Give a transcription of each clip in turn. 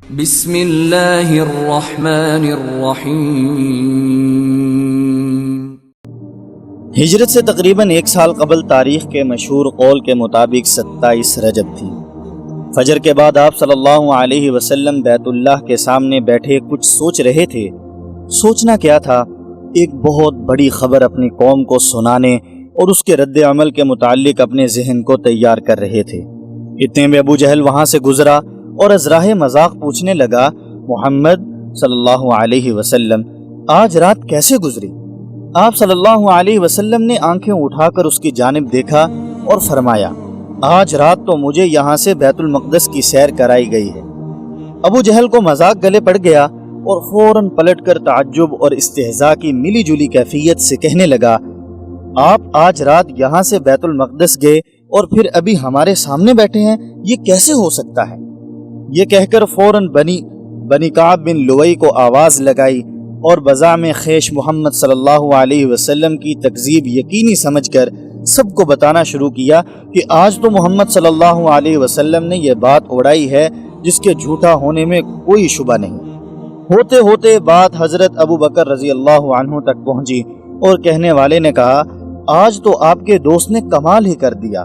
بسم اللہ الرحمن الرحیم۔ ہجرت سے تقریباً 1 سال قبل تاریخ کے مشہور قول کے مطابق 27 رجب تھی۔ فجر کے بعد آپ صلی اللہ علیہ وسلم بیت اللہ کے سامنے بیٹھے کچھ سوچ رہے تھے۔ سوچنا کیا تھا؟ ایک بہت بڑی خبر اپنی قوم کو سنانے اور اس کے رد عمل کے متعلق اپنے ذہن کو تیار کر رہے تھے۔ اتنے میں ابو جہل وہاں سے گزرا اور از راہ مذاق پوچھنے لگا، محمد صلی اللہ علیہ وسلم آج رات کیسے گزری؟ آپ صلی اللہ علیہ وسلم نے آنکھیں اٹھا کر اس کی جانب دیکھا اور فرمایا، آج رات تو مجھے یہاں سے بیت المقدس کی سیر کرائی گئی ہے۔ ابو جہل کو مذاق گلے پڑ گیا اور فوراً پلٹ کر تعجب اور استہزاء کی ملی جلی کیفیت سے کہنے لگا، آپ آج رات یہاں سے بیت المقدس گئے اور پھر ابھی ہمارے سامنے بیٹھے ہیں، یہ کیسے ہو سکتا ہے؟ یہ کہہ کر فوراً بنی کعب بن لوئی کو آواز لگائی اور بزعم خیش محمد صلی اللہ علیہ وسلم کی تکذیب یقینی سمجھ کر سب کو بتانا شروع کیا کہ آج تو محمد صلی اللہ علیہ وسلم نے یہ بات اڑائی ہے جس کے جھوٹا ہونے میں کوئی شبہ نہیں۔ ہوتے ہوتے بات حضرت ابو بکر رضی اللہ عنہ تک پہنچی اور کہنے والے نے کہا، آج تو آپ کے دوست نے کمال ہی کر دیا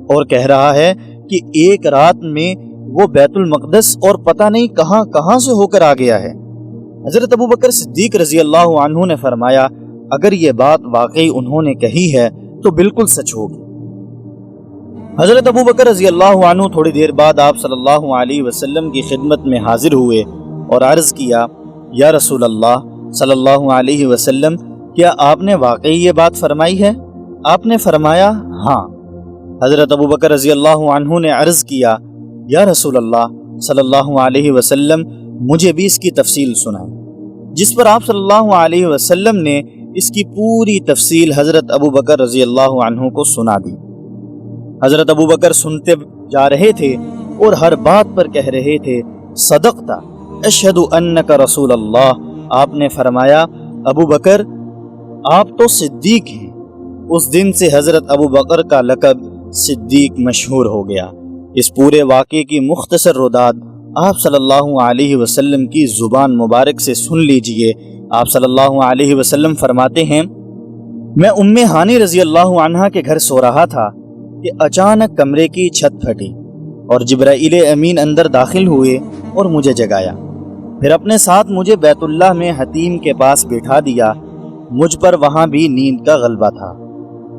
اور کہہ رہا ہے کہ ایک رات میں وہ بیت المقدس اور پتہ نہیں کہاں کہاں سے ہو کر آ گیا ہے۔ حضرت ابو بکر صدیق رضی اللہ عنہ نے فرمایا، اگر یہ بات واقعی انہوں نے کہی ہے تو بالکل سچ ہوگی۔ حضرت ابو بکر رضی اللہ عنہ تھوڑی دیر بعد آپ صلی اللہ علیہ وسلم کی خدمت میں حاضر ہوئے اور عرض کیا، یا رسول اللہ صلی اللہ علیہ وسلم کیا آپ نے واقعی یہ بات فرمائی ہے؟ آپ نے فرمایا، ہاں۔ حضرت ابو بکر رضی اللہ عنہ نے عرض کیا، یا رسول اللہ صلی اللہ علیہ وسلم مجھے بھی اس کی تفصیل سنائیں، جس پر آپ صلی اللہ علیہ وسلم نے اس کی پوری تفصیل حضرت ابو بکر رضی اللہ عنہ کو سنا دی۔ حضرت ابو بکر سنتے جا رہے تھے اور ہر بات پر کہہ رہے تھے، صدقتا اشہد انک رسول اللہ۔ آپ نے فرمایا، ابو بکر آپ تو صدیق ہیں۔ اس دن سے حضرت ابو بکر کا لقب صدیق مشہور ہو گیا۔ اس پورے واقعے کی مختصر رداد آپ صلی اللہ علیہ وسلم کی زبان مبارک سے سن لیجئے۔ آپ صلی اللہ علیہ وسلم فرماتے ہیں، میں ام ہانی رضی اللہ عنہا کے گھر سو رہا تھا کہ اچانک کمرے کی چھت پھٹی اور جبرائیل امین اندر داخل ہوئے اور مجھے جگایا، پھر اپنے ساتھ مجھے بیت اللہ میں حتیم کے پاس بٹھا دیا۔ مجھ پر وہاں بھی نیند کا غلبہ تھا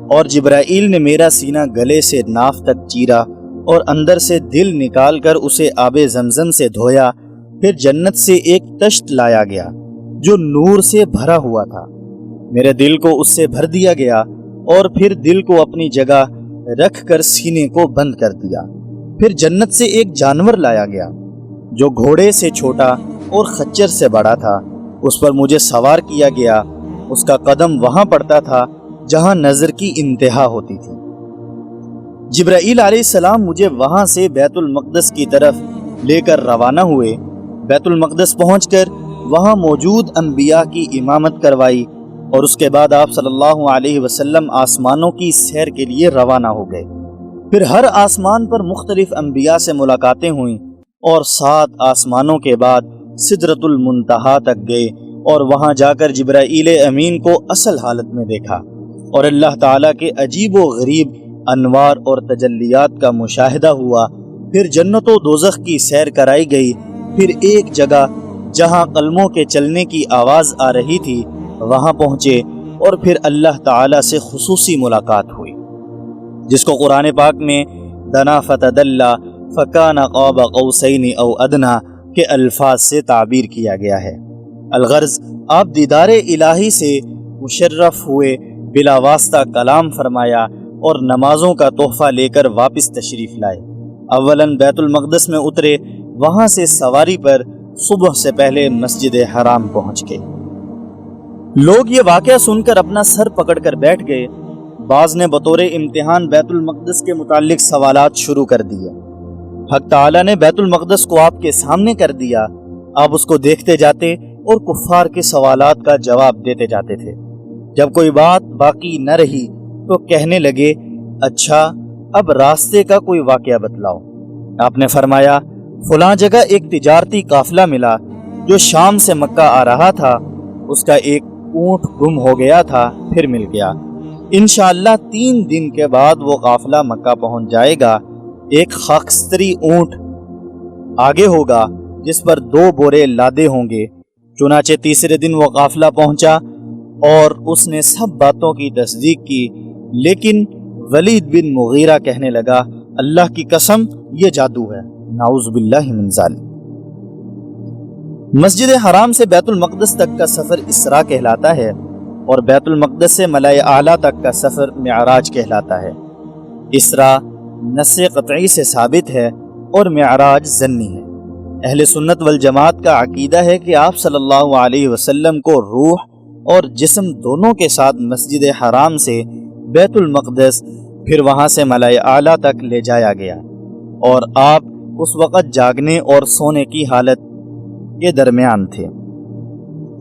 اور جبرائیل نے میرا سینہ گلے سے ناف تک چیرا اور اندر سے دل نکال کر اسے آب زمزم سے دھویا۔ پھر جنت سے ایک تشت لایا گیا جو نور سے بھرا ہوا تھا، میرے دل کو اس سے بھر دیا گیا اور پھر دل کو اپنی جگہ رکھ کر سینے کو بند کر دیا۔ پھر جنت سے ایک جانور لایا گیا جو گھوڑے سے چھوٹا اور خچر سے بڑا تھا، اس پر مجھے سوار کیا گیا۔ اس کا قدم وہاں پڑتا تھا جہاں نظر کی انتہا ہوتی تھی۔ جبرائیل علیہ السلام مجھے وہاں سے بیت المقدس کی طرف لے کر روانہ ہوئے۔ بیت المقدس پہنچ کر وہاں موجود انبیاء کی امامت کروائی اور اس کے بعد آپ صلی اللہ علیہ وسلم آسمانوں کی سیر کے لیے روانہ ہو گئے۔ پھر ہر آسمان پر مختلف انبیاء سے ملاقاتیں ہوئیں اور 7 آسمانوں کے بعد سدرۃ المنتہا تک گئے اور وہاں جا کر جبرائیل امین کو اصل حالت میں دیکھا اور اللہ تعالیٰ کے عجیب و غریب انوار اور تجلیات کا مشاہدہ ہوا۔ پھر جنت و دوزخ کی سیر کرائی گئی۔ پھر ایک جگہ جہاں قلموں کے چلنے کی آواز آ رہی تھی وہاں پہنچے اور پھر اللہ تعالیٰ سے خصوصی ملاقات ہوئی، جس کو قرآن پاک میں دنا فتدلی فکان قاب قوسین او ادنا کے الفاظ سے تعبیر کیا گیا ہے۔ الغرض آپ دیدار الہی سے مشرف ہوئے، بلا واسطہ کلام فرمایا اور نمازوں کا تحفہ لے کر واپس تشریف لائے۔ اولاً بیت المقدس میں اترے، وہاں سے سواری پر صبح سے پہلے مسجد حرام پہنچ گئے۔ لوگ یہ واقعہ سن کر اپنا سر پکڑ کر بیٹھ گئے۔ بعض نے بطور امتحان بیت المقدس کے متعلق سوالات شروع کر دیے۔ حق تعالیٰ نے بیت المقدس کو آپ کے سامنے کر دیا، آپ اس کو دیکھتے جاتے اور کفار کے سوالات کا جواب دیتے جاتے تھے۔ جب کوئی بات باقی نہ رہی تو کہنے لگے، اچھا اب راستے کا کوئی واقعہ بتلاؤ۔ آپ نے فرمایا، فلاں جگہ ایک تجارتی قافلہ ملا جو شام سے مکہ آ رہا تھا، اس کا ایک اونٹ گم ہو گیا تھا، پھر مل گیا۔ انشاءاللہ 3 دن کے بعد وہ قافلہ مکہ پہنچ جائے گا۔ ایک خاکستری اونٹ آگے ہوگا جس پر 2 بورے لادے ہوں گے۔ چنانچہ تیسرے دن وہ قافلہ پہنچا اور اس نے سب باتوں کی تصدیق کی، لیکن ولید بن مغیرہ کہنے لگا، اللہ کی قسم یہ جادو ہے، نعوذ باللہ من ذالک۔ مسجد حرام سے بیت المقدس تک کا سفر اسراء کہلاتا ہے اور بیت المقدس سے ملائے اعلیٰ تک کا سفر معراج کہلاتا ہے۔ اسراء نص قطعی سے ثابت ہے اور معراج ظنی ہے۔ اہل سنت والجماعت کا عقیدہ ہے کہ آپ صلی اللہ علیہ وسلم کو روح اور جسم دونوں کے ساتھ مسجد حرام سے بیت المقدس پھر وہاں سے ملائے اعلیٰ تک لے جایا گیا، اور آپ اس وقت جاگنے اور سونے کی حالت کے درمیان تھے،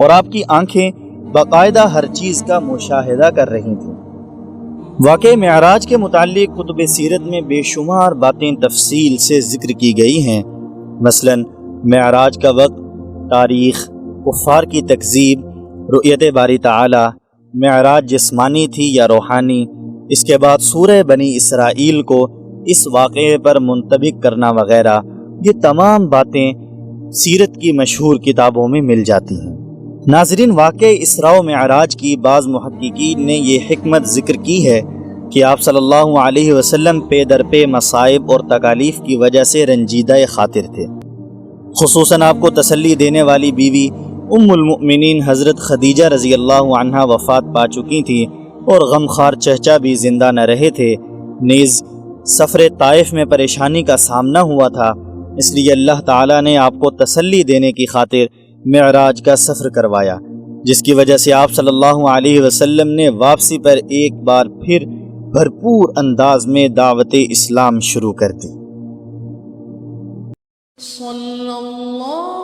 اور آپ کی آنکھیں باقاعدہ ہر چیز کا مشاہدہ کر رہی تھیں۔ واقع معراج کے متعلق کتب سیرت میں بے شمار باتیں تفصیل سے ذکر کی گئی ہیں، مثلا معراج کا وقت، تاریخ، کفار کی تکذیب، رؤیت باری تعالی، معراج جسمانی تھی یا روحانی، اس کے بعد سورہ بنی اسرائیل کو اس واقعے پر منطبق کرنا وغیرہ۔ یہ تمام باتیں سیرت کی مشہور کتابوں میں مل جاتی ہیں۔ ناظرین، واقع اسراء و معراج کی بعض محققین نے یہ حکمت ذکر کی ہے کہ آپ صلی اللہ علیہ وسلم پے در پے مصائب اور تکالیف کی وجہ سے رنجیدہ خاطر تھے۔ خصوصاً آپ کو تسلی دینے والی بیوی ام المؤمنین حضرت خدیجہ رضی اللہ عنہا وفات پا چکی تھیں اور غمخوار چچا بھی زندہ نہ رہے تھے، نیز سفر طائف میں پریشانی کا سامنا ہوا تھا، اس لیے اللہ تعالیٰ نے آپ کو تسلی دینے کی خاطر معراج کا سفر کروایا، جس کی وجہ سے آپ صلی اللہ علیہ وسلم نے واپسی پر ایک بار پھر بھرپور انداز میں دعوت اسلام شروع کر دی۔ صلی اللہ